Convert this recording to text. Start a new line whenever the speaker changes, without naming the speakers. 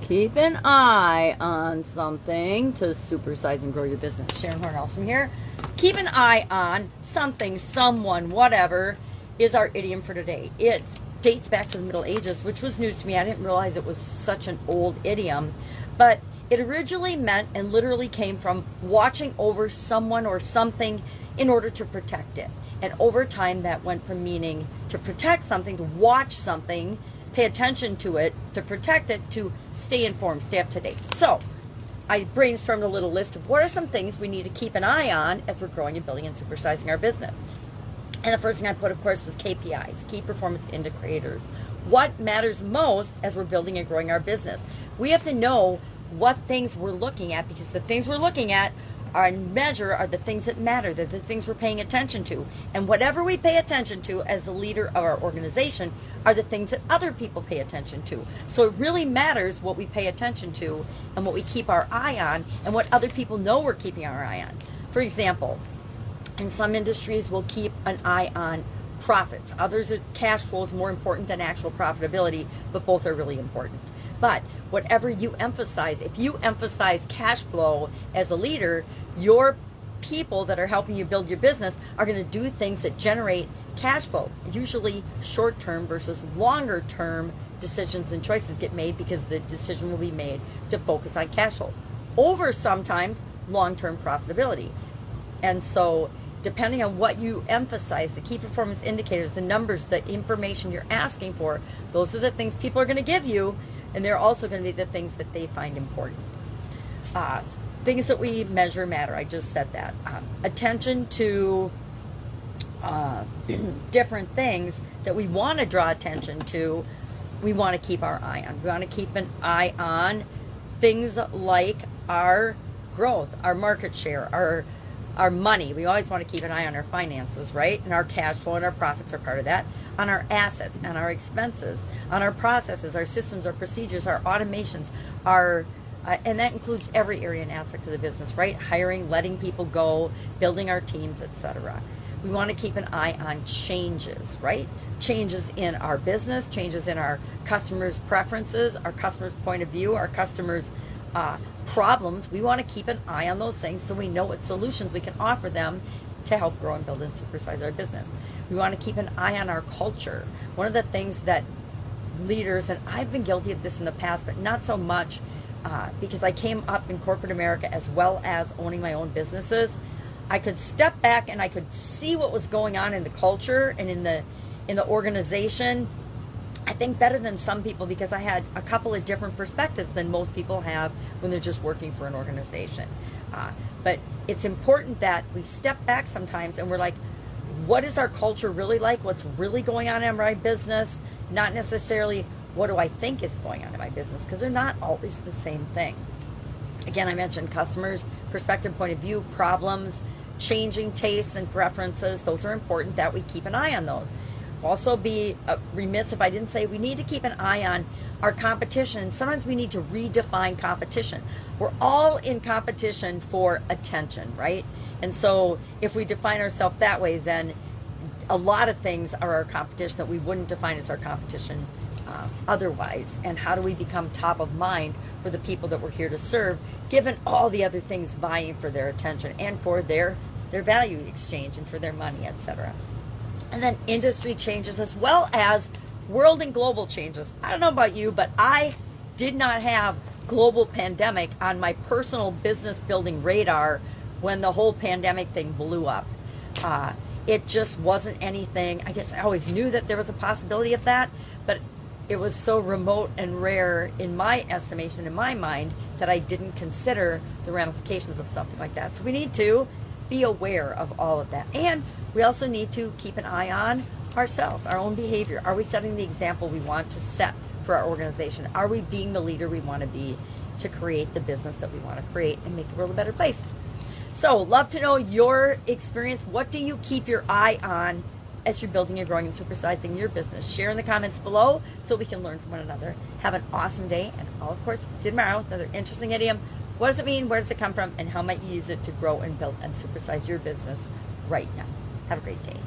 Keep an eye on something to supersize and grow your business. Sharon Horne-Ellstrom here. Keep an eye on something, someone, whatever is our idiom for today. It dates back to the Middle Ages, which was news to me. I didn't realize it was such an old idiom, but it originally meant and literally came from watching over someone or something in order to protect it. And over time that went from meaning to protect something, to watch something, pay attention to it, to protect it, to stay informed, stay up to date. So I brainstormed a little list of what are some things we need to keep an eye on as we're growing and building and supersizing our business. And the first thing I put, of course, was KPIs, key performance indicators. What matters most as we're building and growing our business? We have to know what things we're looking at, because the things we're looking at are the things that matter. They're the things we're paying attention to. And whatever we pay attention to as the leader of our organization are the things that other people pay attention to. So it really matters what we pay attention to and what we keep our eye on and what other people know we're keeping our eye on. For example, in some industries, we'll keep an eye on profits. Others, cash flow is more important than actual profitability, but both are really important. But whatever you emphasize, if you emphasize cash flow as a leader, your people that are helping you build your business are going to do things that generate cash flow. Usually short-term versus longer-term decisions and choices get made because the decision will be made to focus on cash flow over sometimes long-term profitability. And so depending on what you emphasize, the key performance indicators, the numbers, the information you're asking for, those are the things people are going to give you, and they're also going to be the things that they find important. Things that we measure matter. I just said that. Attention to different things that we want to draw attention to, we want to keep our eye on. We want to keep an eye on things like our growth, our market share, our money. We always want to keep an eye on our finances, right? And our cash flow and our profits are part of that. On our assets and our expenses, on our processes, our systems, our procedures, our automations, and that includes every area and aspect of the business, right? Hiring, letting people go, building our teams, etc. We want to keep an eye on changes, right? Changes in our business, changes in our customers' preferences, our customers' point of view, our customers' problems. We want to keep an eye on those things so we know what solutions we can offer them to help grow and build and supersize our business. We want to keep an eye on our culture. One of the things that leaders, and I've been guilty of this in the past, but not so much because I came up in corporate America as well as owning my own businesses. I could step back and I could see what was going on in the culture and in the organization, I think better than some people, because I had a couple of different perspectives than most people have when they're just working for an organization. But it's important that we step back sometimes and we're like, what is our culture really like? What's really going on in my business? Not necessarily what do I think is going on in my business, because they're not always the same thing. Again, I mentioned customers, perspective, point of view, problems, changing tastes and preferences. Those are important that we keep an eye on those. Also be remiss if I didn't say we need to keep an eye on our competition. Sometimes we need to redefine competition. We're all in competition for attention, right? And so if we define ourselves that way, then a lot of things are our competition that we wouldn't define as our competition otherwise. And how do we become top of mind for the people that we're here to serve, given all the other things vying for their attention and for their value exchange and for their money, etc. And then industry changes as well as world and global changes. I don't know about you, but I did not have global pandemic on my personal business building radar when the whole pandemic thing blew up. It just wasn't anything. I guess I always knew that there was a possibility of that, but it was so remote and rare in my estimation, in my mind, that I didn't consider the ramifications of something like that. So we need to be aware of all of that. And we also need to keep an eye on ourselves, our own behavior. Are we setting the example we want to set for our organization? Are we being the leader we want to be to create the business that we want to create and make the world a better place? So, love to know your experience. What do you keep your eye on as you're building and growing and supersizing your business? Share in the comments below so we can learn from one another. Have an awesome day, and I'll, of course, see you tomorrow with another interesting idiom. What does it mean? Where does it come from? And how might you use it to grow and build and supersize your business right now? Have a great day.